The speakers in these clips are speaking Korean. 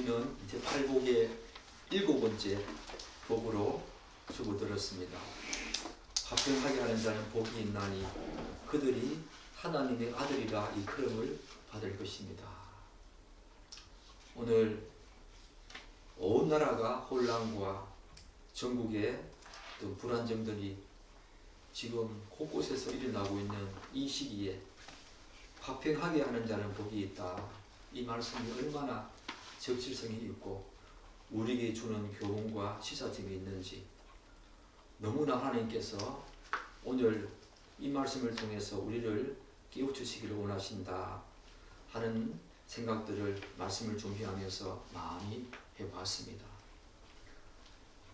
우리는 이제 팔복의 7번째 복으로 주고들었습니다. 화평하게 하는 자는 복이 있나니 그들이 하나님의 아들이라 일컬음을 받을 것입니다. 오늘 온 나라가 혼란과 전국의 또 불안정들이 지금 곳곳에서 일어나고 있는 이 시기에 화평하게 하는 자는 복이 있다. 이 말씀이 얼마나 적절성이 있고 우리에게 주는 교훈과 시사점이 있는지 너무나 하나님께서 오늘 이 말씀을 통해서 우리를 깨우치시기를 원하신다 하는 생각들을 말씀을 준비하면서 많이 해봤습니다.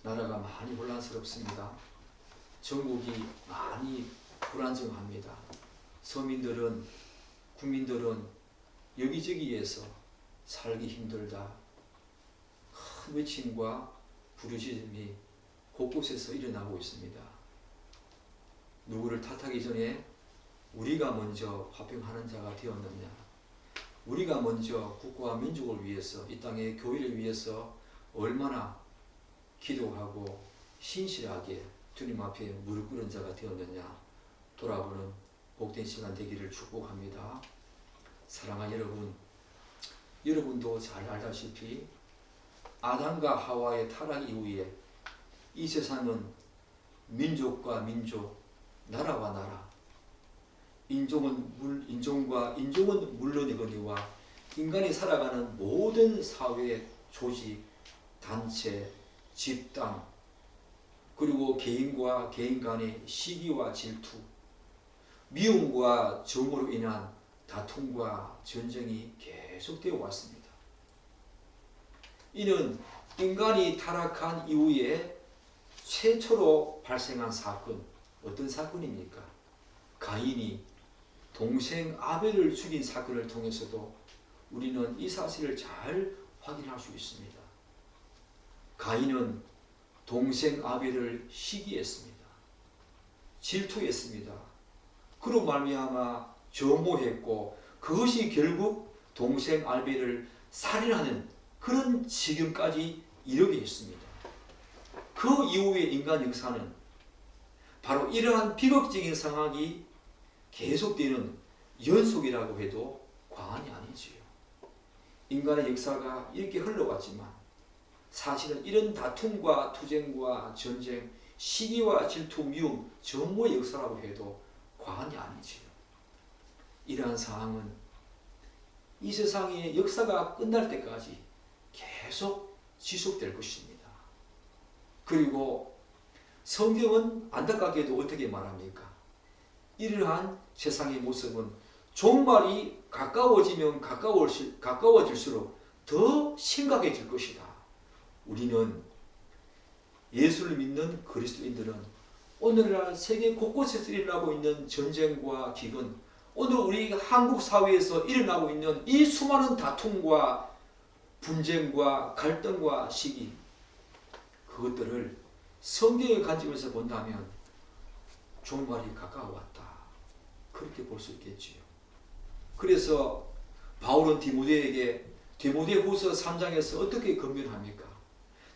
나라가 많이 혼란스럽습니다. 전국이 많이 불안정합니다. 서민들은 국민들은 여기저기에서 살기 힘들다. 큰 외침과 부르짖음이 곳곳에서 일어나고 있습니다. 누구를 탓하기 전에 우리가 먼저 화평하는 자가 되었느냐, 우리가 먼저 국가와 민족을 위해서 이 땅의 교회를 위해서 얼마나 기도하고 신실하게 주님 앞에 무릎 꿇은 자가 되었느냐 돌아보는 복된 시간 되기를 축복합니다. 사랑하는 여러분, 여러분도 잘 알다시피 아담과 하와의 타락 이후에 이 세상은 민족과 민족, 나라와 나라, 인종은 물론이거니와 인간이 살아가는 모든 사회, 조직, 단체, 집단, 그리고 개인과 개인 간의 시기와 질투, 미움과 정으로 인한 다툼과 전쟁이 계속되어 왔습니다. 이는 인간이 타락한 이후에 최초로 발생한 사건, 어떤 사건입니까? 가인이 동생 아벨을 죽인 사건을 통해서도 우리는 이 사실을 잘 확인할 수 있습니다. 가인은 동생 아벨을 시기했습니다. 질투했습니다. 그로 말미암아 점호했고 그것이 결국 동생 아벨을 살인하는 그런 지경까지 이르게 했습니다. 그 이후의 인간 역사는 바로 이러한 비극적인 상황이 계속되는 연속이라고 해도 과언이 아니지요. 인간의 역사가 이렇게 흘러왔지만 사실은 이런 다툼과 투쟁과 전쟁, 시기와 질투, 미움, 점호의 역사라고 해도 과언이 아니지요. 이러한 상황은 이 세상의 역사가 끝날 때까지 계속 지속될 것입니다. 그리고 성경은 안타깝게도 어떻게 말합니까? 이러한 세상의 모습은 종말이 가까워지면 가까워질수록 더 심각해질 것이다. 우리는 예수를 믿는 그리스도인들은 오늘날 세계 곳곳에서 일어나고 있는 전쟁과 기근, 오늘 우리 한국 사회에서 일어나고 있는 이 수많은 다툼과 분쟁과 갈등과 시기, 그것들을 성경의 관점에서 본다면 종말이 가까워왔다. 그렇게 볼 수 있겠지요. 그래서 바울은 디모데에게 디모데후서 3장에서 어떻게 권면합니까?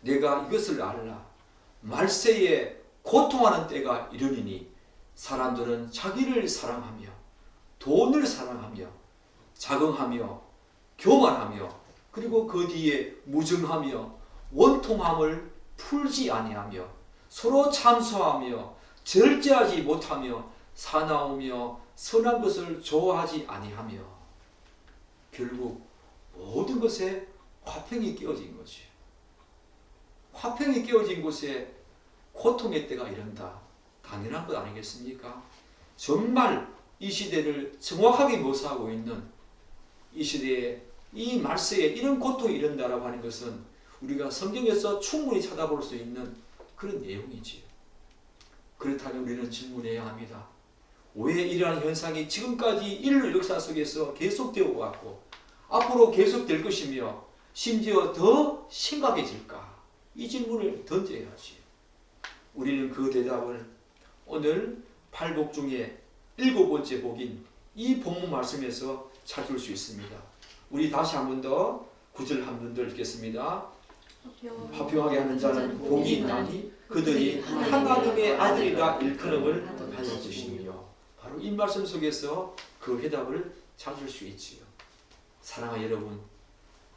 내가 이것을 알라. 말세에 고통하는 때가 이르니니 사람들은 자기를 사랑하며 돈을 사랑하며 자긍하며 교만하며 그리고 그 뒤에 무정하며 원통함을 풀지 아니하며 서로 참소하며 절제하지 못하며 사나우며 선한 것을 좋아하지 아니하며 결국 모든 것에 화평이 깨어진 것이에요. 화평이 깨어진 곳에 고통의 때가 이른다. 당연한 것 아니겠습니까? 정말 이 시대를 정확하게 묘사하고 있는 이 시대에 이 말세에 이런 고통이 이른다라고 하는 것은 우리가 성경에서 충분히 찾아볼 수 있는 그런 내용이지요. 그렇다면 우리는 질문해야 합니다. 왜 이러한 현상이 지금까지 인류 역사 속에서 계속되어 왔고 앞으로 계속될 것이며 심지어 더 심각해질까? 이 질문을 던져야지. 우리는 그 대답을 오늘 8복 중에 7번째 복인 이 본문 말씀에서 찾을 수 있습니다. 우리 다시 한 번 더 9절 한 번 더 읽겠습니다. 화평. 화평하게 하는 자는 복이 있나니 그들이 하나님의 아들이라 일컬음을 받아주시며. 바로 이 말씀 속에서 그 해답을 찾을 수 있지요. 사랑하는 여러분,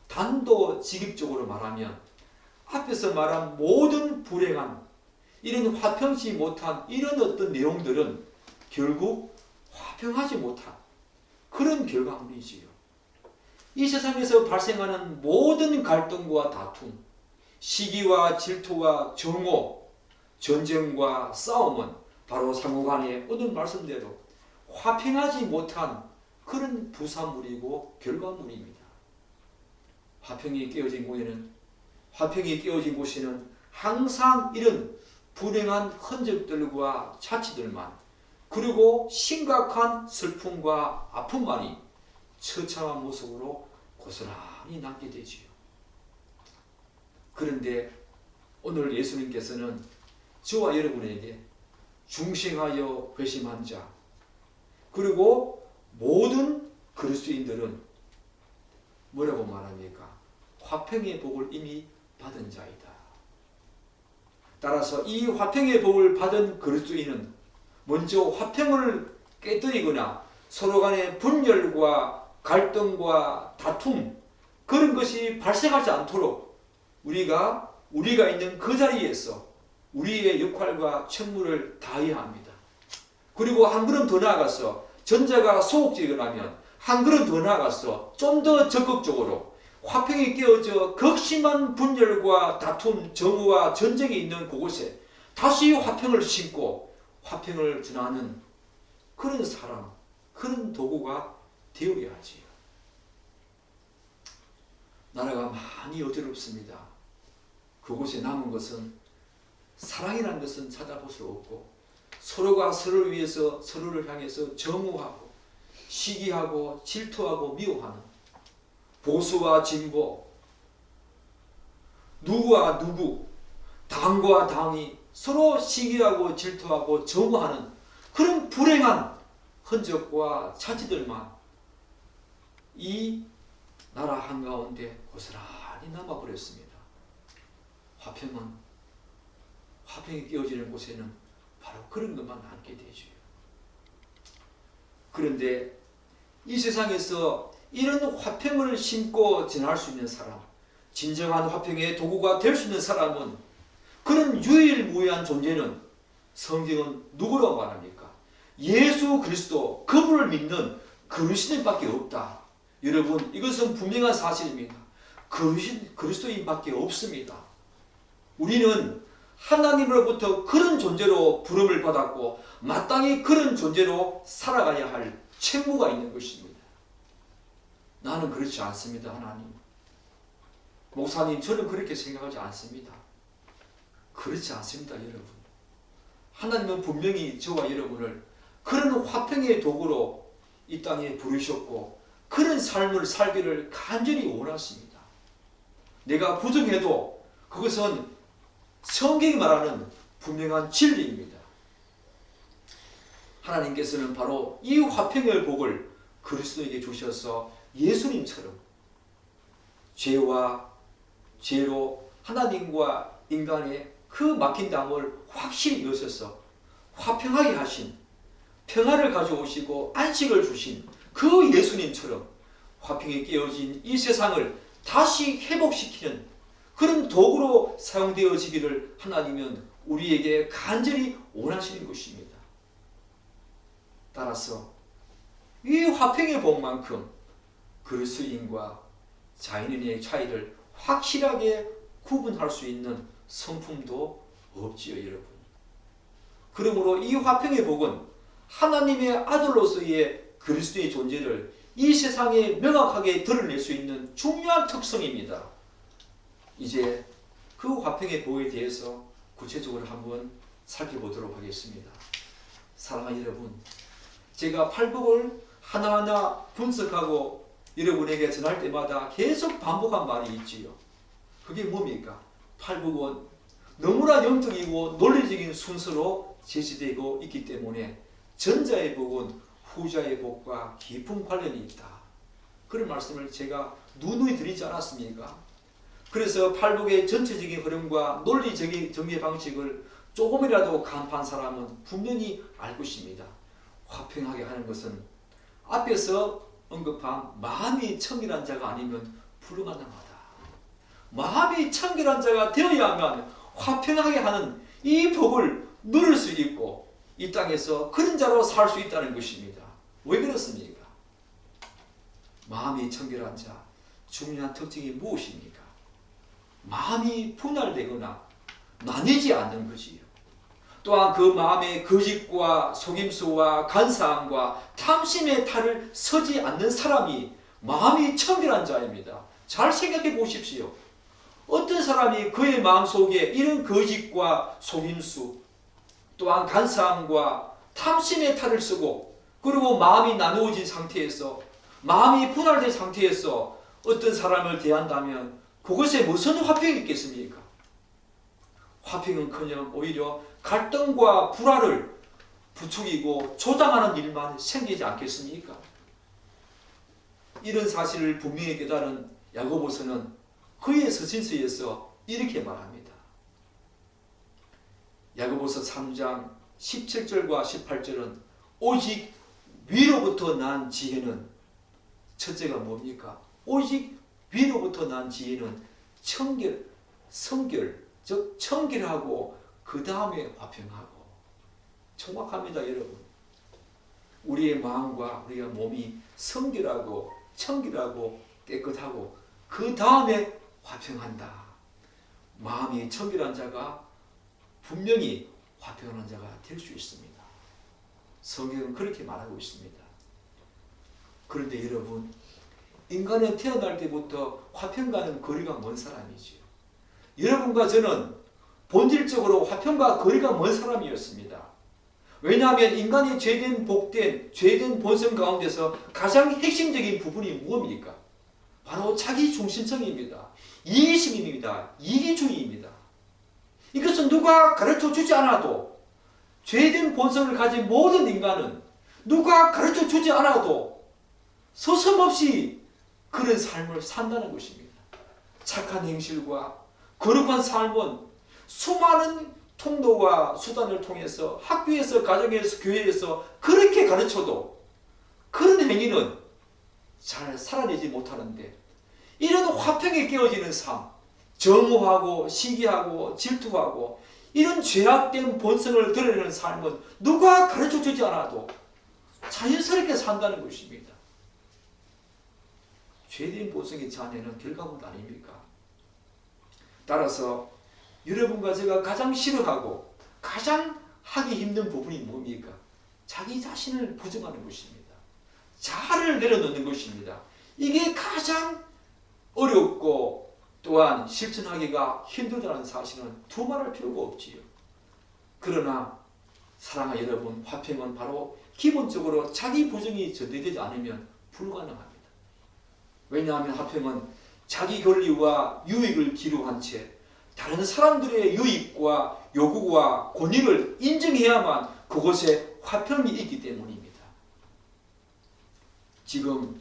단도직입적으로 말하면 앞에서 말한 모든 불행한 이런 화평치 못한 이런 어떤 내용들은 결국 화평하지 못한 그런 결과물이지요. 이 세상에서 발생하는 모든 갈등과 다툼, 시기와 질투와 정오, 전쟁과 싸움은 바로 상호간에 오늘 말씀대로 화평하지 못한 그런 부산물이고 결과물입니다. 화평이 깨어진 곳에는 항상 이런 불행한 흔적들과 자취들만, 그리고 심각한 슬픔과 아픔만이 처참한 모습으로 고스란히 남게 되지요. 그런데 오늘 예수님께서는 저와 여러분에게 중생하여 회심한 자, 그리고 모든 그리스도인들은 뭐라고 말합니까? 화평의 복을 이미 받은 자이다. 따라서 이 화평의 복을 받은 그리스도인은 먼저 화평을 깨뜨리거나 서로 간의 분열과 갈등과 다툼, 그런 것이 발생하지 않도록 우리가 있는 그 자리에서 우리의 역할과 책무를 다해야 합니다. 그리고 한 걸음 더 나아가서 전자가 소극적이라면 한 걸음 더 나아가서 좀 더 적극적으로 화평이 깨어져 극심한 분열과 다툼, 정오와 전쟁이 있는 그곳에 다시 화평을 심고 화평을 전하는 그런 사람, 그런 도구가 되어야 하지요. 나라가 많이 어지럽습니다. 그곳에 남은 것은 사랑이라는 것은 찾아볼 수 없고, 서로가 서로를 위해서 서로를 향해서 정오하고 시기하고 질투하고 미워하는 보수와 진보, 누구와 누구, 당과 당이 서로 시기하고 질투하고 정오하는 그런 불행한 흔적과 차지들만 이 나라 한가운데 고스란히 남아버렸습니다. 화평이 깨어지는 곳에는 바로 그런 것만 남게 되죠. 그런데 이 세상에서 이런 화평을 심고 전할 수 있는 사람, 진정한 화평의 도구가 될 수 있는 사람은, 그런 유일무이한 존재는 성경은 누구라고 말합니까? 예수 그리스도, 그분을 믿는 그리스도인밖에 없다. 여러분, 이것은 분명한 사실입니다. 그리스도인밖에 없습니다. 우리는 하나님으로부터 그런 존재로 부름을 받았고 마땅히 그런 존재로 살아가야 할 책무가 있는 것입니다. 나는 그렇지 않습니다. 하나님, 목사님, 저는 그렇게 생각하지 않습니다. 그렇지 않습니다. 여러분, 하나님은 분명히 저와 여러분을 그런 화평의 도구로 이 땅에 부르셨고 그런 삶을 살기를 간절히 원하십니다. 내가 부정해도 그것은 성경이 말하는 분명한 진리입니다. 하나님께서는 바로 이 화평의 복을 그리스도에게 주셔서 예수님처럼 죄로 하나님과 인간의 그 막힌 담을 확실히 여셔서 화평하게 하신, 평화를 가져오시고 안식을 주신 그 예수님처럼 화평이 깨어진 이 세상을 다시 회복시키는 그런 도구로 사용되어지기를 하나님은 우리에게 간절히 원하시는 것입니다. 따라서 이 화평의 복만큼 그리스도인과 자연인의 차이를 확실하게 구분할 수 있는 성품도 없지요, 여러분. 그러므로 이 화평의 복은 하나님의 아들로서의 그리스도의 존재를 이 세상에 명확하게 드러낼 수 있는 중요한 특성입니다. 이제 그 화평의 복에 대해서 구체적으로 한번 살펴보도록 하겠습니다. 사랑하는 여러분, 제가 팔복을 하나하나 분석하고 여러분에게 전할 때마다 계속 반복한 말이 있지요. 그게 뭡니까? 팔복은 너무나 영적이고 논리적인 순서로 제시되고 있기 때문에 전자의 복은 후자의 복과 깊은 관련이 있다. 그런 말씀을 제가 누누이 드리지 않았습니까? 그래서 팔복의 전체적인 흐름과 논리적인 정의 방식을 조금이라도 간파한 사람은 분명히 알 것입니다. 화평하게 하는 것은 앞에서 언급한 마음이 청결한 자가 아니면 불가능하다. 마음이 청결한 자가 되어야만 화평하게 하는 이 복을 누릴 수 있고 이 땅에서 그런 자로 살 수 있다는 것입니다. 왜 그렇습니까? 마음이 청결한 자 중요한 특징이 무엇입니까? 마음이 분할되거나 나뉘지 않는 것이요. 또한 그 마음에 거짓과 속임수와 간사함과 탐심의 탈을 서지 않는 사람이 마음이 청결한 자입니다. 잘 생각해 보십시오. 어떤 사람이 그의 마음속에 이런 거짓과 속임수 또한 간사함과 탐심의 탈을 쓰고 그리고 마음이 나누어진 상태에서 마음이 분할된 상태에서 어떤 사람을 대한다면 그것에 무슨 화평이 있겠습니까? 화평은커녕 오히려 갈등과 불화를 부추기고 조장하는 일만 생기지 않겠습니까? 이런 사실을 분명히 깨달은 야고보서는 그의 서신서에서 이렇게 말합니다. 야고보서 3장 17절과 18절은 오직 위로부터 난 지혜는 첫째가 뭡니까? 오직 위로부터 난 지혜는 성결, 즉 청결하고 그 다음에 화평하고. 정확합니다, 여러분. 우리의 마음과 우리의 몸이 성결하고 청결하고 깨끗하고 그 다음에 화평한다. 마음이 청결한 자가 분명히 화평한 자가 될 수 있습니다. 성경은 그렇게 말하고 있습니다. 그런데 여러분, 인간은 태어날 때부터 화평과는 거리가 먼 사람이지요. 여러분과 저는 본질적으로 화평과 거리가 먼 사람이었습니다. 왜냐하면 인간의 죄된 복된 죄된 본성 가운데서 가장 핵심적인 부분이 무엇입니까? 바로 자기 중심성입니다. 이기심입니다. 이기주의입니다. 이것은 누가 가르쳐 주지 않아도 죄된 본성을 가진 모든 인간은 누가 가르쳐 주지 않아도 서슴없이 그런 삶을 산다는 것입니다. 착한 행실과 거룩한 삶은 수많은 통로와 수단을 통해서 학교에서 가정에서 교회에서 그렇게 가르쳐도 그런 행위는 잘 살아내지 못하는데 이런 화평에 깨어지는 삶, 정오하고 시기하고 질투하고 이런 죄악된 본성을 드러내는 삶은 누가 가르쳐주지 않아도 자연스럽게 산다는 것입니다. 죄된 본성의 자녀는 결과물 아닙니까? 따라서 여러분과 제가 가장 싫어하고 가장 하기 힘든 부분이 뭡니까? 자기 자신을 부정하는 것입니다. 자아를 내려놓는 것입니다. 이게 가장 어렵고 또한 실천하기가 힘들다는 사실은 두말할 필요가 없지요. 그러나 사랑하는 여러분, 화평은 바로 기본적으로 자기 부정이 전제되지 않으면 불가능합니다. 왜냐하면 화평은 자기 권리와 유익을 기로한 채 다른 사람들의 유익과 요구와 권익을 인정해야만 그곳에 화평이 있기 때문입니다. 지금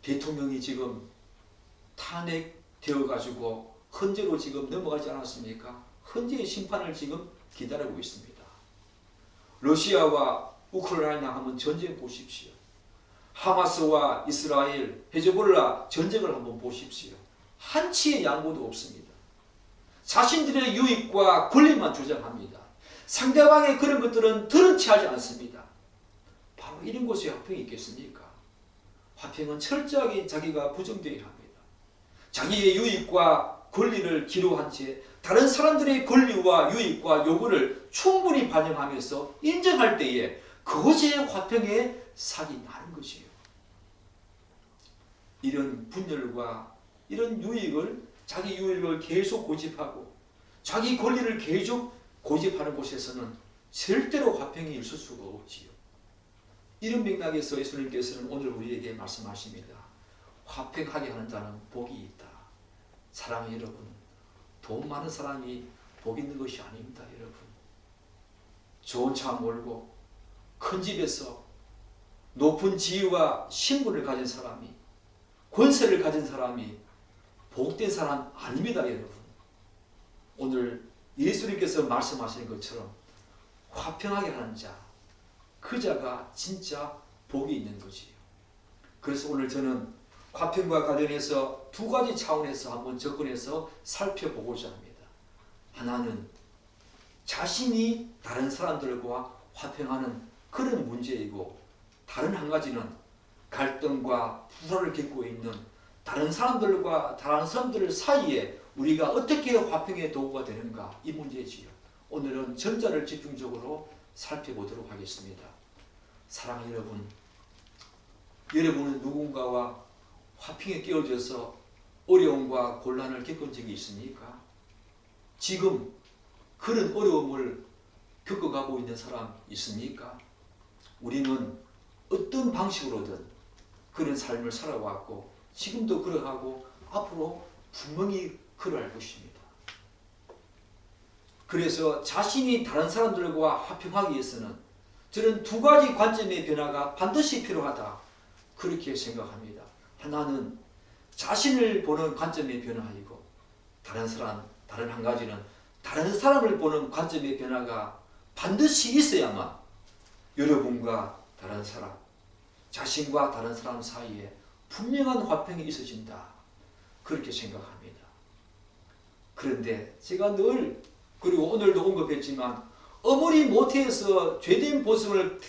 대통령이 지금 탄핵되어 가지고 헌재로 지금 넘어가지 않았습니까? 헌재의 심판을 지금 기다리고 있습니다. 러시아와 우크라이나 한번 전쟁 보십시오. 하마스와 이스라엘, 헤즈볼라 전쟁을 한번 보십시오. 한치의 양보도 없습니다. 자신들의 유익과 권리만 주장합니다. 상대방의 그런 것들은 들은 채 하지 않습니다. 바로 이런 곳에 화평이 있겠습니까? 화평은 철저하게 자기가 부정되어야 합니다. 자기의 유익과 권리를 기로한 채 다른 사람들의 권리와 유익과 요구를 충분히 반영하면서 인정할 때에 그것이 화평의 sak이 나는 것이에요. 이런 분열과 이런 유익을 자기 유익을 계속 고집하고 자기 권리를 계속 고집하는 곳에서는 절대로 화평이 있을 수가 없지요. 이런 맥락에서 예수님께서는 오늘 우리에게 말씀하십니다. 화평하게 하는 자는 복이 있다. 사랑하는 여러분, 돈 많은 사람이 복 있는 것이 아닙니다. 여러분, 좋은 차 몰고 큰 집에서 높은 지위와 신분을 가진 사람이, 권세를 가진 사람이 복된 사람 아닙니다, 여러분. 오늘 예수님께서 말씀하신 것처럼 화평하게 하는 자, 그 자가 진짜 복이 있는 거지요. 그래서 오늘 저는 화평과 관련해서 두 가지 차원에서 한번 접근해서 살펴보고자 합니다. 하나는 자신이 다른 사람들과 화평하는 그런 문제이고, 다른 한 가지는 갈등과 불화를 겪고 있는 다른 사람들 사이에 우리가 어떻게 화평의 도구가 되는가, 이 문제지요. 오늘은 전자를 집중적으로 살펴보도록 하겠습니다. 사랑하는 여러분, 여러분은 누군가와 화평에 끼워져서 어려움과 곤란을 겪은 적이 있습니까? 지금 그런 어려움을 겪어가고 있는 사람 있습니까? 우리는 어떤 방식으로든 그런 삶을 살아왔고 지금도 그러하고 앞으로 분명히 그러할 것입니다. 그래서 자신이 다른 사람들과 화평하기 위해서는 저는 두 가지 관점의 변화가 반드시 필요하다, 그렇게 생각합니다. 하나는 자신을 보는 관점의 변화이고, 다른 한 가지는 다른 사람을 보는 관점의 변화가 반드시 있어야만 여러분과 다른 사람, 자신과 다른 사람 사이에 분명한 화평이 있어진다, 그렇게 생각합니다. 그런데 제가 늘, 그리고 오늘도 언급했지만, 어머니 모태에서 죄된 본성을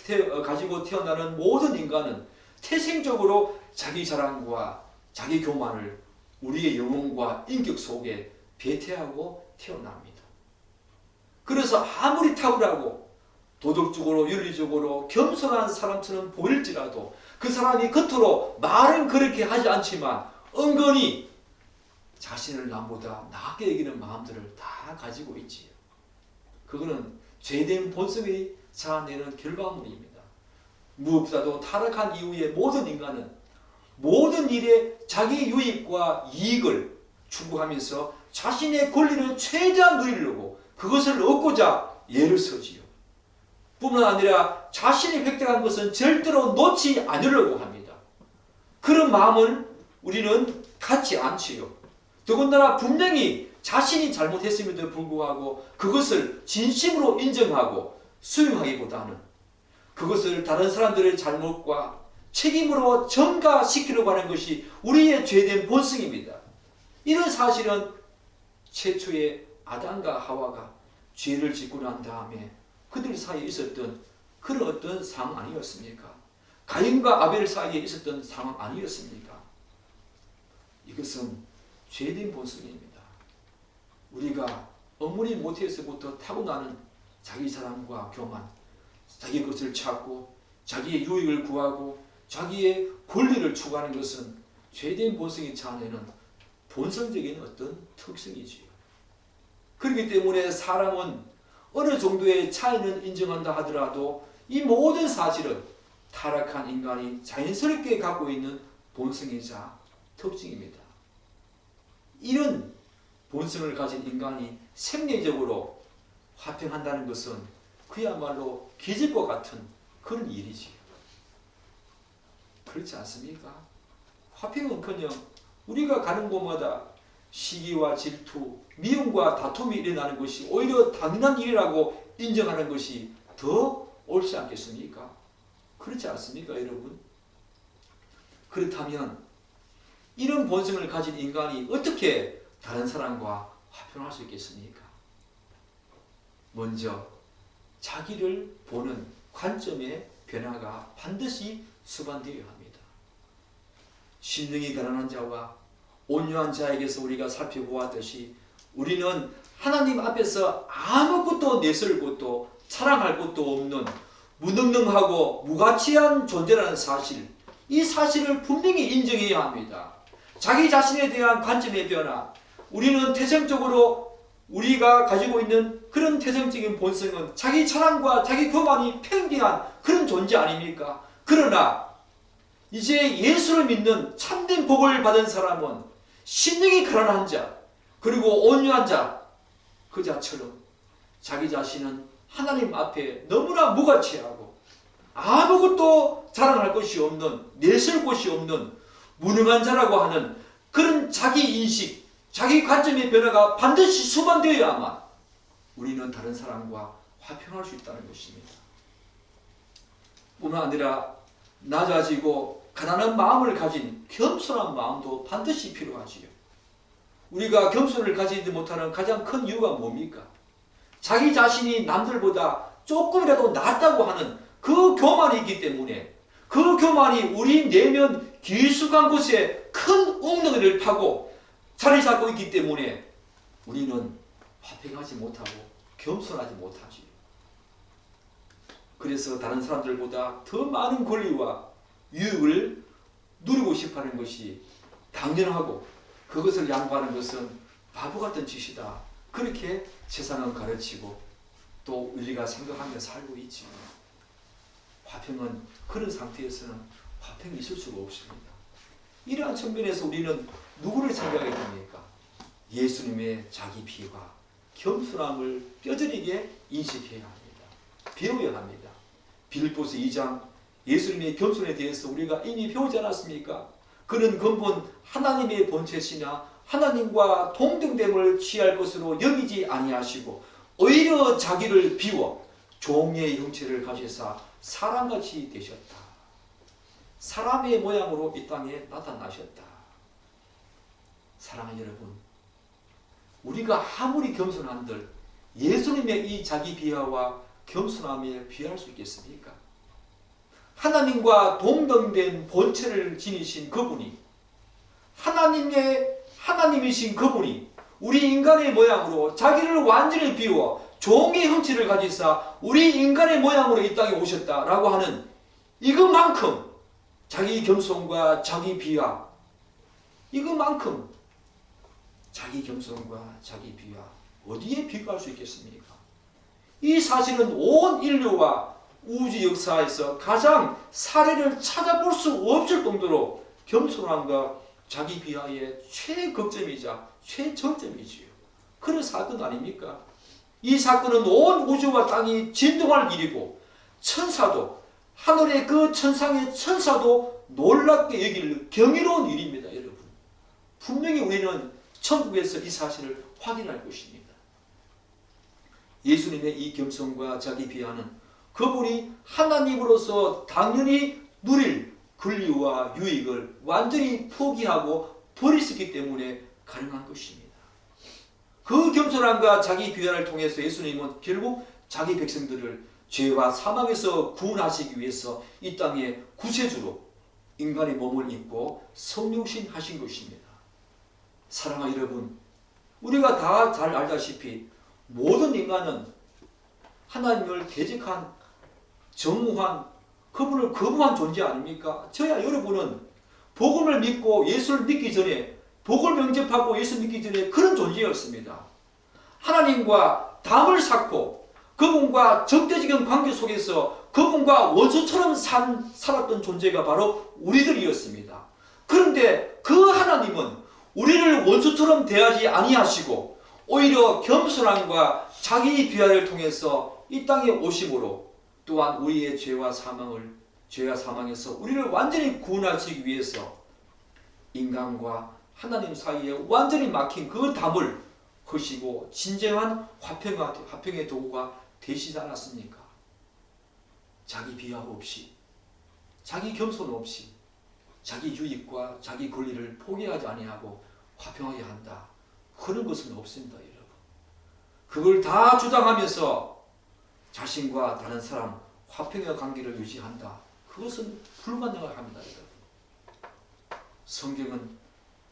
가지고 태어나는 모든 인간은 태생적으로 자기 자랑과 자기 교만을 우리의 영혼과 인격 속에 배태하고 태어납니다. 그래서 아무리 탁월하고 도덕적으로 윤리적으로 겸손한 사람처럼 보일지라도 그 사람이 겉으로 말은 그렇게 하지 않지만 은근히 자신을 남보다 나게 여기는 마음들을 다 가지고 있지요. 그거는 죄된 본성이 자아내는 결과물입니다. 무엇보다도 타락한 이후에 모든 인간은 모든 일에 자기 유익과 이익을 추구하면서 자신의 권리를 최대한 누리려고 그것을 얻고자 애를 쓰지요. 뿐만 아니라 자신이 획득한 것은 절대로 놓지 않으려고 합니다. 그런 마음을 우리는 갖지 않지요. 더군다나 분명히 자신이 잘못했음에도 불구하고 그것을 진심으로 인정하고 수용하기보다는 그것을 다른 사람들의 잘못과 책임으로 전가시키려고 하는 것이 우리의 죄된 본성입니다. 이런 사실은 최초의 아담과 하와가 죄를 짓고 난 다음에 그들 사이에 있었던 그런 어떤 상황 아니었습니까? 가인과 아벨 사이에 있었던 상황 아니었습니까? 이것은 죄된 본성입니다. 우리가 어머니 모태에서부터 타고나는 자기 자랑과 교만, 자기 것을 찾고 자기의 유익을 구하고 자기의 권리를 추구하는 것은 죄된 본성이 자아내는 본성적인 어떤 특성이지요. 그렇기 때문에 사람은 어느 정도의 차이는 인정한다 하더라도 이 모든 사실은 타락한 인간이 자연스럽게 갖고 있는 본성이자 특징입니다. 이런 본성을 가진 인간이 생리적으로 화평한다는 것은 그야말로 기적과 같은 그런 일이지요. 그렇지 않습니까? 화평은커녕 우리가 가는 곳마다 시기와 질투, 미움과 다툼이 일어나는 것이 오히려 당연한 일이라고 인정하는 것이 더 옳지 않겠습니까? 그렇지 않습니까, 여러분? 그렇다면 이런 본성을 가진 인간이 어떻게 다른 사람과 화평할 수 있겠습니까? 먼저 자기를 보는 관점의 변화가 반드시 수반되어야 합니다. 심령이 가난한 자와 온유한 자에게서 우리가 살펴보았듯이 우리는 하나님 앞에서 아무것도 내세울 것도 자랑할 것도 없는 무능력하고 무가치한 존재라는 사실, 이 사실을 분명히 인정해야 합니다. 자기 자신에 대한 관점의 변화, 우리는 태생적으로 우리가 가지고 있는 그런 태생적인 본성은 자기 자랑과 자기 교만이 팽배한 그런 존재 아닙니까? 그러나 이제 예수를 믿는 참된 복을 받은 사람은 심령이 가난한 자, 그리고 온유한 자, 그 자처럼 자기 자신은 하나님 앞에 너무나 무가치하고 아무것도 자랑할 것이 없는, 내세울 것이 없는 무능한 자라고 하는 그런 자기 인식, 자기 관점의 변화가 반드시 수반되어야만 우리는 다른 사람과 화평할 수 있다는 것입니다. 뿐만 아니라 낮아지고 가난한 마음을 가진 겸손한 마음도 반드시 필요하지요. 우리가 겸손을 가지지 못하는 가장 큰 이유가 뭡니까? 자기 자신이 남들보다 조금이라도 낫다고 하는 그 교만이 있기 때문에, 그 교만이 우리 내면 깊숙한 곳에 큰 웅덩이를 파고 자리 잡고 있기 때문에 우리는 화평하지 못하고 겸손하지 못하지요. 그래서 다른 사람들보다 더 많은 권리와 유익을 누리고 싶어하는 것이 당연하고, 그것을 양보하는 것은 바보 같은 짓이다. 그렇게 세상은 가르치고 또 우리가 생각하며 살고 있지. 화평은 그런 상태에서는 화평이 있을 수가 없습니다. 이러한 측면에서 우리는 누구를 생각해야 됩니까? 예수님의 자기 비와 겸손함을 뼈저리게 인식해야 합니다. 배워야 합니다. 빌립보서 2장 예수님의 겸손에 대해서 우리가 이미 배우지 않았습니까? 그는 근본 하나님의 본체시나 하나님과 동등됨을 취할 것으로 여기지 아니하시고 오히려 자기를 비워 종의 형체를 가지사 사람같이 되셨다. 사람의 모양으로 이 땅에 나타나셨다. 사랑하는 여러분, 우리가 아무리 겸손한들 예수님의 이 자기 비하와 겸손함에 비할 수 있겠습니까? 하나님과 동등된 본체를 지니신 그분이, 하나님이신 그분이 우리 인간의 모양으로 자기를 완전히 비워 종의 형체를 가지사 우리 인간의 모양으로 이 땅에 오셨다라고 하는 이것만큼 자기 겸손과 자기 비하, 이것만큼 자기 겸손과 자기 비하 어디에 비교할 수 있겠습니까? 이 사실은 온 인류와 우주 역사에서 가장 사례를 찾아볼 수 없을 정도로 겸손함과 자기 비하의 최극점이자 최정점이지요. 그런 사건 아닙니까? 이 사건은 온 우주와 땅이 진동할 일이고, 천사도, 하늘의 그 천상의 천사도 놀랍게 여길 경이로운 일입니다, 여러분. 분명히 우리는 천국에서 이 사실을 확인할 것입니다. 예수님의 이 겸손과 자기 비하는 그분이 하나님으로서 당연히 누릴 권리와 유익을 완전히 포기하고 버리셨기 때문에 가능한 것입니다. 그 겸손함과 자기 비하를 통해서 예수님은 결국 자기 백성들을 죄와 사망에서 구원하시기 위해서 이 땅에 구세주로 인간의 몸을 입고 성육신 하신 것입니다. 사랑하는 여러분, 우리가 다 잘 알다시피 모든 인간은 하나님을 대적한 정무한, 그분을 거부한 존재 아닙니까? 저야 여러분은 복음을 믿고 예수를 믿기 전에, 복을 영접하고 예수 믿기 전에 그런 존재였습니다. 하나님과 담을 쌓고 그분과 적대적인 관계 속에서 그분과 원수처럼 살았던 존재가 바로 우리들이었습니다. 그런데 그 하나님은 우리를 원수처럼 대하지 아니하시고 오히려 겸손함과 자기 비하를 통해서 이 땅에 오심으로 또한 우리의 죄와 사망에서 우리를 완전히 구원하시기 위해서 인간과 하나님 사이에 완전히 막힌 그 담을 허시고 진정한 화평의 도구가 되시지 않았습니까? 자기 비하 없이, 자기 겸손 없이 자기 유익과 자기 권리를 포기하지 아니하고 화평하게 한다. 그런 것은 없습니다, 여러분. 그걸 다 주장하면서 자신과 다른 사람 화평의 관계를 유지한다. 그것은 불가능합니다, 여러분. 성경은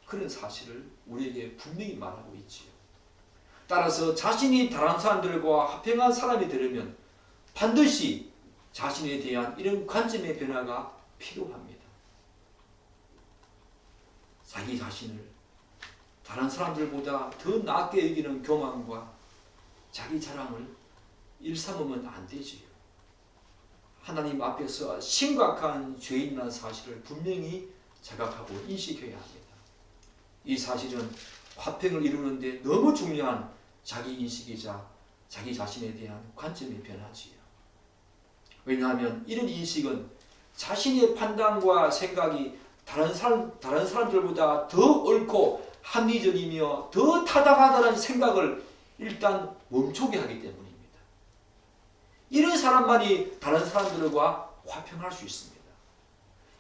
그런 사실을 우리에게 분명히 말하고 있지요. 따라서 자신이 다른 사람들과 화평한 사람이 되려면 반드시 자신에 대한 이런 관점의 변화가 필요합니다. 자기 자신을 다른 사람들보다 더 낫게 여기는 교만과 자기 자랑을 일삼으면 안 되지요. 하나님 앞에서 심각한 죄인이라는 사실을 분명히 자각하고 인식해야 합니다. 이 사실은 화평을 이루는데 너무 중요한 자기 인식이자 자기 자신에 대한 관점의 변화지요. 왜냐하면 이런 인식은 자신의 판단과 생각이 다른 사람들보다 더 옳고 합리적이며 더 타당하다는 생각을 일단 멈추게 하기 때문입니다. 이런 사람만이 다른 사람들과 화평할 수 있습니다.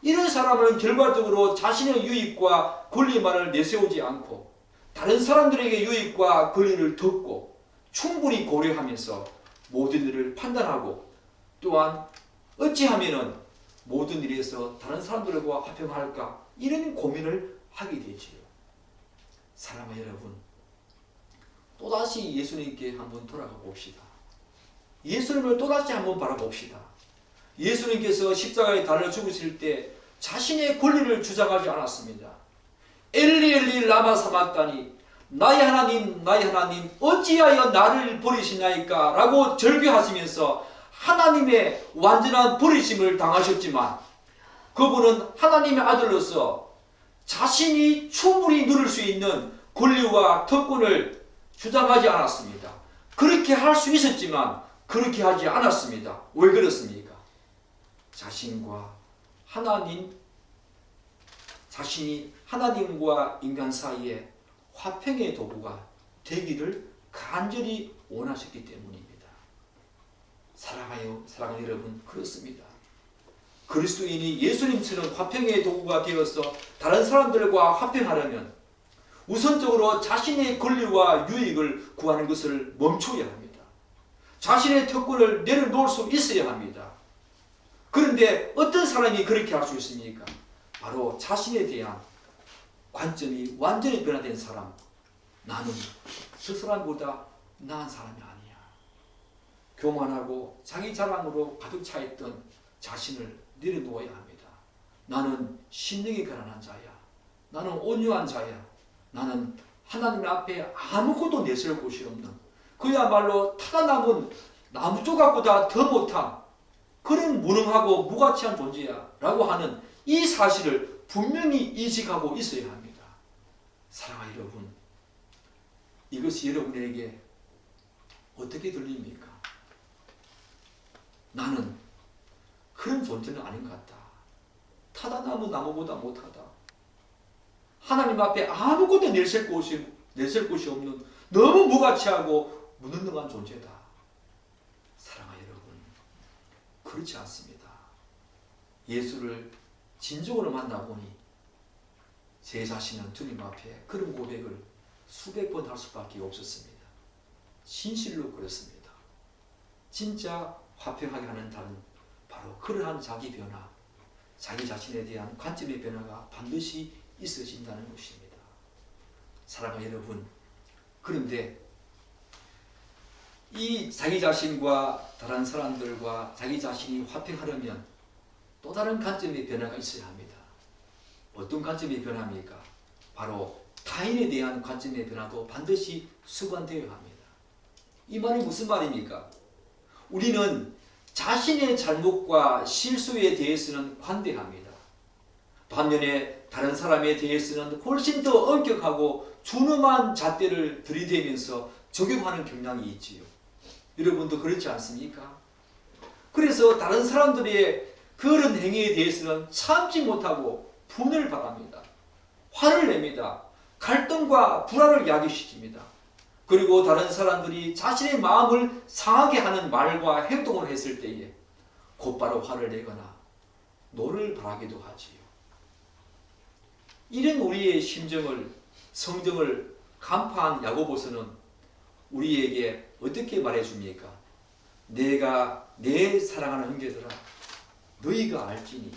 이런 사람은 결과적으로 자신의 유익과 권리만을 내세우지 않고 다른 사람들에게 유익과 권리를 듣고 충분히 고려하면서 모든 일을 판단하고 또한 어찌하면 모든 일에서 다른 사람들과 화평할까 이런 고민을 하게 되지요. 사랑하는 여러분, 또다시 예수님께 한번 돌아가 봅시다. 예수님을 또다시 한번 바라봅시다. 예수님께서 십자가에 달려 죽으실 때 자신의 권리를 주장하지 않았습니다. 엘리 엘리 라마 사막다니 나의 하나님 나의 하나님 어찌하여 나를 버리시나이까 라고 절규하시면서 하나님의 완전한 버리심을 당하셨지만 그분은 하나님의 아들로서 자신이 충분히 누릴 수 있는 권리와 특권을 주장하지 않았습니다. 그렇게 할 수 있었지만 그렇게 하지 않았습니다. 왜 그렇습니까? 자신과 자신이 하나님과 인간 사이에 화평의 도구가 되기를 간절히 원하셨기 때문입니다. 사랑하는 여러분, 그렇습니다. 그리스도인이 예수님처럼 화평의 도구가 되어서 다른 사람들과 화평하려면 우선적으로 자신의 권리와 유익을 구하는 것을 멈춰야 합니다. 자신의 특권을 내려놓을 수 있어야 합니다. 그런데 어떤 사람이 그렇게 할 수 있습니까? 바로 자신에 대한 관점이 완전히 변화된 사람. 나는 저 사람보다 나은 사람이 아니야. 교만하고 자기 자랑으로 가득 차 있던 자신을 내려놓아야 합니다. 나는 심령이 가난한 자야. 나는 온유한 자야. 나는 하나님 앞에 아무것도 내세울 곳이 없는 그야말로 타다 남은 나무 조각보다 더 못한 그런 무능하고 무가치한 존재야 라고 하는 이 사실을 분명히 인식하고 있어야 합니다. 사랑하는 여러분, 이것이 여러분에게 어떻게 들립니까? 나는 그런 존재는 아닌 것 같다. 타다 남은 나무보다 못하다. 하나님 앞에 아무것도 내셀 곳이 없는 너무 무가치하고 무능력한 존재다. 사랑하는 여러분, 그렇지 않습니다. 예수를 진정으로 만나보니 제 자신은 주님 앞에 그런 고백을 수백 번 할 수밖에 없었습니다. 진실로 그렇습니다. 진짜 화평하게 하는 달은 바로 그러한 자기 변화, 자기 자신에 대한 관점의 변화가 반드시 있어진다는 것입니다. 사랑하는 여러분, 그런데 이 자기 자신과 다른 사람들과 자기 자신이 화평하려면 또 다른 관점의 변화가 있어야 합니다. 어떤 관점의 변화입니까? 바로 타인에 대한 관점의 변화도 반드시 수반되어야 합니다. 이 말이 무슨 말입니까? 우리는 자신의 잘못과 실수에 대해서는 관대합니다. 반면에 다른 사람에 대해서는 훨씬 더 엄격하고 준엄한 잣대를 들이대면서 적용하는 경향이 있지요. 여러분도 그렇지 않습니까? 그래서 다른 사람들의 그런 행위에 대해서는 참지 못하고 분을 발합니다. 화를 냅니다. 갈등과 불화를 야기시킵니다. 그리고 다른 사람들이 자신의 마음을 상하게 하는 말과 행동을 했을 때에 곧바로 화를 내거나 노를 바라기도 하지요. 이런 우리의 성정을 간파한 야고보서는 우리에게 어떻게 말해줍니까? 내가 내 사랑하는 형제들아 너희가 알지니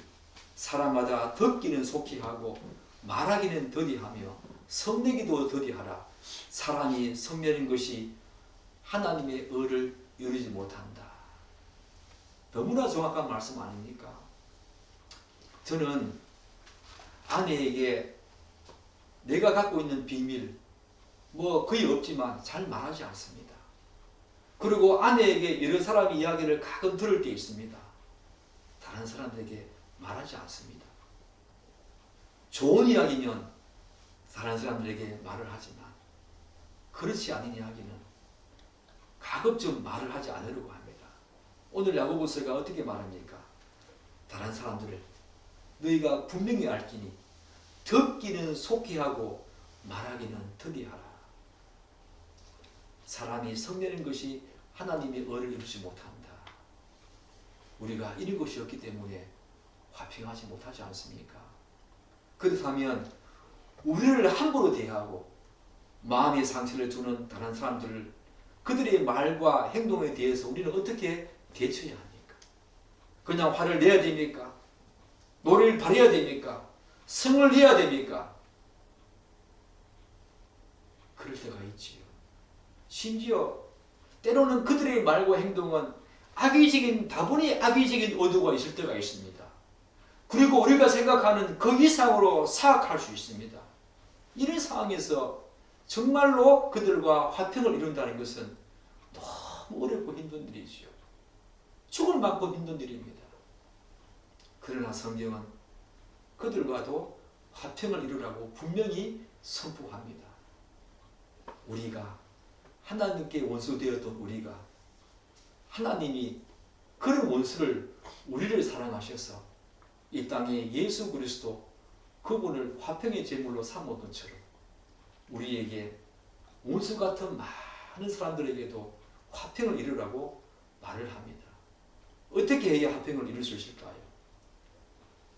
사람마다 듣기는 속히 하고 말하기는 더디하며 성내기도 더디하라. 사람이 성내는 것이 하나님의 의를 이루지 못한다. 너무나 정확한 말씀 아닙니까? 저는 아내에게 내가 갖고 있는 비밀 거의 없지만 잘 말하지 않습니다. 그리고 아내에게 여러 사람의 이야기를 가끔 들을 때 있습니다. 다른 사람들에게 말하지 않습니다. 좋은 이야기면 다른 사람들에게 말을 하지만 그렇지 않은 이야기는 가급적 말을 하지 않으려고 합니다. 오늘 야고보서가 어떻게 말합니까? 다른 사람들을 너희가 분명히 알지니 듣기는 속히 하고 말하기는 더디하라. 사람이 성내는 것이 하나님의 의를 이루지 못한다. 우리가 이런 것이 없기 때문에 화평하지 못하지 않습니까? 그렇다면 우리를 함부로 대하고 마음의 상처를 주는 다른 사람들을, 그들의 말과 행동에 대해서 우리는 어떻게 대처해야 합니까? 그냥 화를 내야 됩니까? 노래를 발해야 됩니까? 성을 내야 됩니까? 그럴 때가 있지요. 심지어 때로는 그들의 말과 행동은 다분히 악의적인 의도가 있을 때가 있습니다. 그리고 우리가 생각하는 그 이상으로 사악할 수 있습니다. 이런 상황에서 정말로 그들과 화평을 이룬다는 것은 너무 어렵고 힘든 일이지요. 죽을 만큼 힘든 일입니다. 그러나 성경은 그들과도 화평을 이루라고 분명히 선포합니다. 우리가 하나님께 원수되었던 우리가, 하나님이 그런 원수를, 우리를 사랑하셔서 이 땅에 예수 그리스도 그분을 화평의 제물로 삼은 것처럼 우리에게 원수 같은 많은 사람들에게도 화평을 이루라고 말을 합니다. 어떻게 해야 화평을 이룰 수 있을까요?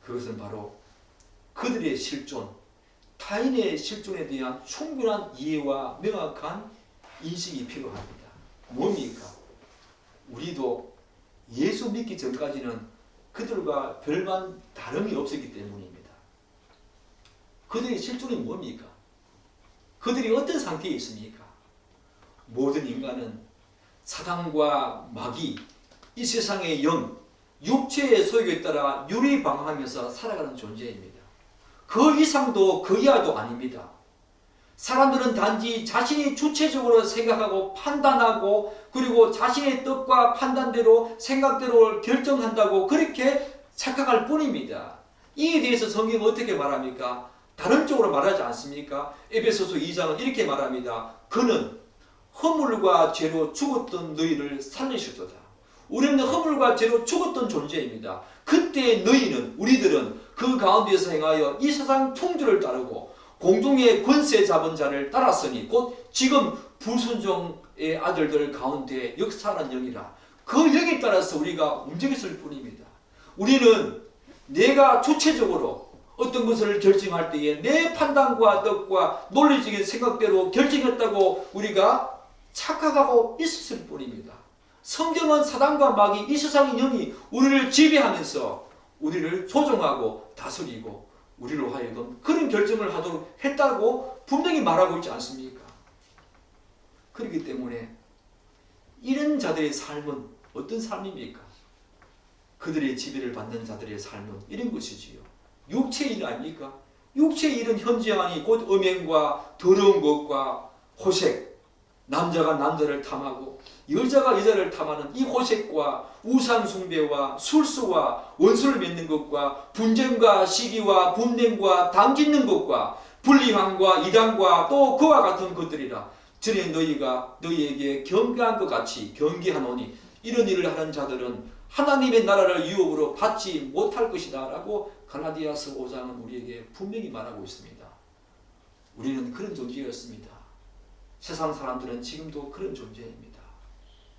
그것은 바로 그들의 실존, 타인의 실존에 대한 충분한 이해와 명확한 인식이 필요합니다. 뭡니까? 우리도 예수 믿기 전까지는 그들과 별반 다름이 없었기 때문입니다. 그들의 실존이 뭡니까? 그들이 어떤 상태에 있습니까? 모든 인간은 사단과 마귀, 이 세상의 영, 육체의 소욕에 따라 유리방황하면서 살아가는 존재입니다. 그 이상도 그 이하도 아닙니다. 사람들은 단지 자신이 주체적으로 생각하고 판단하고 그리고 자신의 뜻과 판단대로 생각대로 결정한다고 그렇게 착각할 뿐입니다. 이에 대해서 성경은 어떻게 말합니까? 다른 쪽으로 말하지 않습니까? 에베소서 2장은 이렇게 말합니다. 그는 허물과 죄로 죽었던 너희를 살리셨도다. 우리는 허물과 죄로 죽었던 존재입니다. 그때 너희는, 우리들은 그 가운데서 행하여 이 세상 풍조를 따르고 공중의 권세 잡은 자를 따랐으니 곧 지금 불순종의 아들들 가운데 역사하는 영이라. 그 영에 따라서 우리가 움직였을 뿐입니다. 우리는 내가 주체적으로 어떤 것을 결정할 때에 내 판단과 뜻과 논리적인 생각대로 결정했다고 우리가 착각하고 있었을 뿐입니다. 성경은 사단과 마귀, 이 세상의 영이 우리를 지배하면서 우리를 조종하고 다스리고 우리로 하여금 그런 결정을 하도록 했다고 분명히 말하고 있지 않습니까? 그렇기 때문에 이런 자들의 삶은 어떤 삶입니까? 그들의 지배를 받는 자들의 삶은 이런 것이지요. 육체의 일 아닙니까? 육체의 일은 현저하니 곧 음행과 더러운 것과 호색, 남자가 남자를 탐하고 여자가 여자를 탐하는 이 호색과 우상 숭배와 술수와 원수를 맺는 것과 분쟁과 시기와 분냄과 당짓는 것과 불리함과 이단과 또 그와 같은 것들이라. 전에 너희가 너희에게 경계한 것 같이 경계하노니 이런 일을 하는 자들은 하나님의 나라를 유업으로 받지 못할 것이다 라고 갈라디아서 5장은 우리에게 분명히 말하고 있습니다. 우리는 그런 존재였습니다. 세상 사람들은 지금도 그런 존재입니다.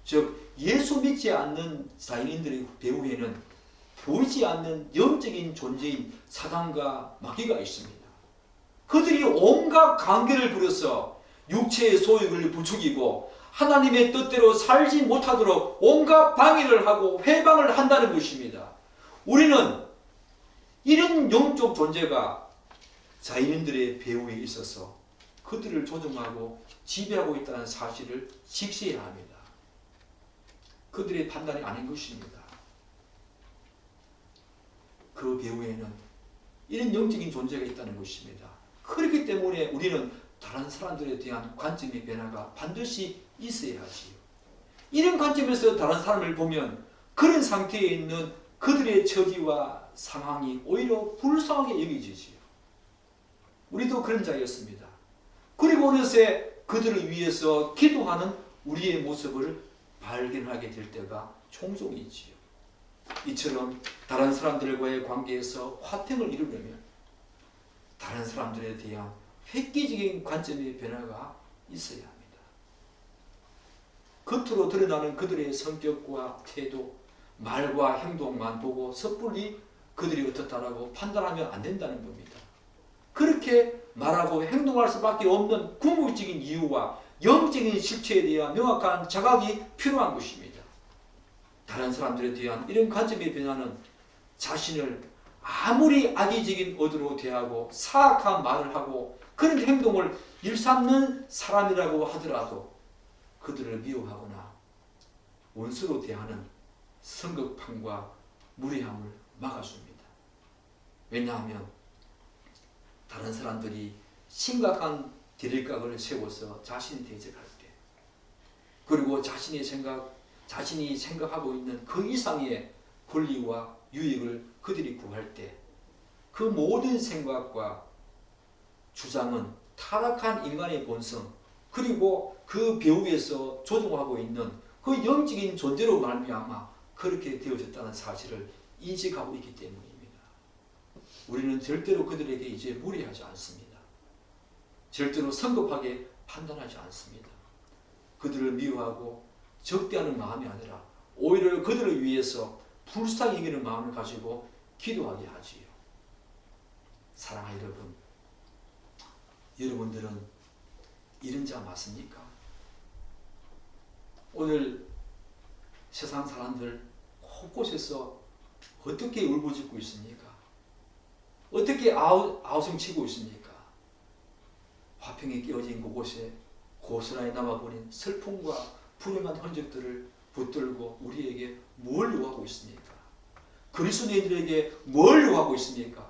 즉 예수 믿지 않는 자인들의 배후에는 보이지 않는 영적인 존재인 사단과 마귀가 있습니다. 그들이 온갖 관계를 부려서 육체의 소욕을 부추기고 하나님의 뜻대로 살지 못하도록 온갖 방해를 하고 회방을 한다는 것입니다. 우리는 이런 영적 존재가 자인들의 배후에 있어서 그들을 조종하고 지배하고 있다는 사실을 직시해야 합니다. 그들의 판단이 아닌 것입니다. 그 배후에는 이런 영적인 존재가 있다는 것입니다. 그렇기 때문에 우리는 다른 사람들에 대한 관점의 변화가 반드시 있어야 하지요. 이런 관점에서 다른 사람을 보면 그런 상태에 있는 그들의 처지와 상황이 오히려 불쌍하게 여겨지지요. 우리도 그런 자였습니다. 그리고 어느새 그들을 위해서 기도하는 우리의 모습을 발견하게 될 때가 종종 있지요. 이처럼 다른 사람들과의 관계에서 화평을 이루려면 다른 사람들에 대한 획기적인 관점의 변화가 있어야 합니다. 겉으로 드러나는 그들의 성격과 태도, 말과 행동만 보고 섣불리 그들이 어떻다라고 판단하면 안 된다는 겁니다. 그렇게 말하고 행동할 수밖에 없는 궁극적인 이유와 영적인 실체에 대한 명확한 자각이 필요한 것입니다. 다른 사람들에 대한 이런 관점의 변화는 자신을 아무리 악의적인 어조로 대하고 사악한 말을 하고 그런 행동을 일삼는 사람이라고 하더라도 그들을 미워하거나 원수로 대하는 성급함과 무례함을 막아줍니다. 왜냐하면 다른 사람들이 심각한 대립각을 세워서 자신이 대적할 때, 그리고 자신이 생각하고 있는 그 이상의 권리와 유익을 그들이 구할 때, 그 모든 생각과 주장은 타락한 인간의 본성, 그리고 그 배후에서 조종하고 있는 그 영적인 존재로 말미암아 그렇게 되어졌다는 사실을 인식하고 있기 때문입니다. 우리는 절대로 그들에게 이제 무례하지 않습니다. 절대로 성급하게 판단하지 않습니다. 그들을 미워하고 적대하는 마음이 아니라 오히려 그들을 위해서 불쌍히 여기는 마음을 가지고 기도하게 하지요. 사랑하는 여러분, 여러분들은 이런 자 맞습니까? 오늘 세상 사람들 곳곳에서 어떻게 울부짖고 있습니까? 어떻게 아우성치고 있습니까? 화평이 깨어진 그곳에 고스란히 남아버린 슬픔과 불행한 흔적들을 붙들고 우리에게 뭘 요구하고 있습니까? 그리스도인들에게 뭘 요구하고 있습니까?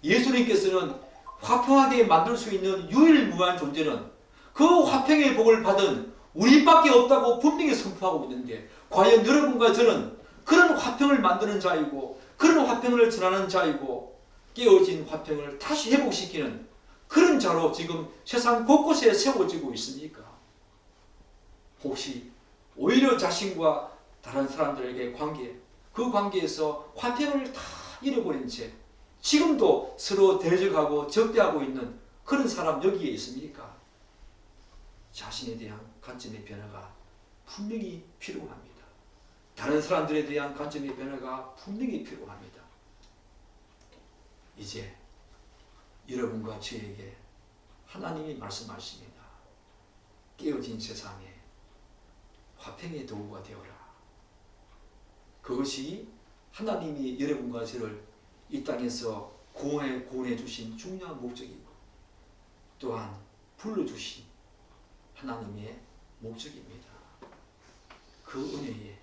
예수님께서는 화평하게 만들 수 있는 유일무이한 존재는 그 화평의 복을 받은 우리밖에 없다고 분명히 선포하고 있는데, 과연 여러분과 저는 그런 화평을 만드는 자이고 그런 화평을 전하는 자이고 깨어진 화평을 다시 회복시키는 그런 자로 지금 세상 곳곳에 세워지고 있습니까? 혹시 오히려 자신과 다른 사람들에게 그 관계에서 화평을 다 잃어버린 채 지금도 서로 대적하고 적대하고 있는 그런 사람 여기에 있습니까? 자신에 대한 관점의 변화가 분명히 필요합니다. 다른 사람들에 대한 관점의 변화가 분명히 필요합니다. 이제 여러분과 저에게 하나님이 말씀하십니다. 깨어진 세상에 화평의 도구가 되어라. 그것이 하나님이 여러분과 저를 이 땅에서 구원해 주신 중요한 목적이고, 또한 불러주신 하나님의 목적입니다. 그 은혜에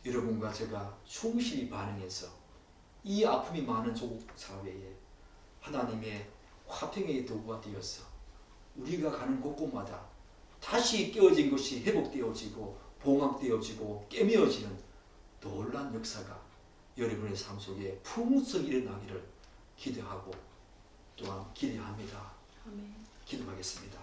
여러분과 제가 충실히 반응해서 이 아픔이 많은 조국 사회에 하나님의 화평의 도구가 되어서 우리가 가는 곳곳마다 다시 깨어진 것이 회복되어지고 봉합되어지고 깨매어지는 놀라운 역사가 여러분의 삶 속에 풍성히 일어나기를 기대하고 또한 기대합니다. 아멘. 기도하겠습니다.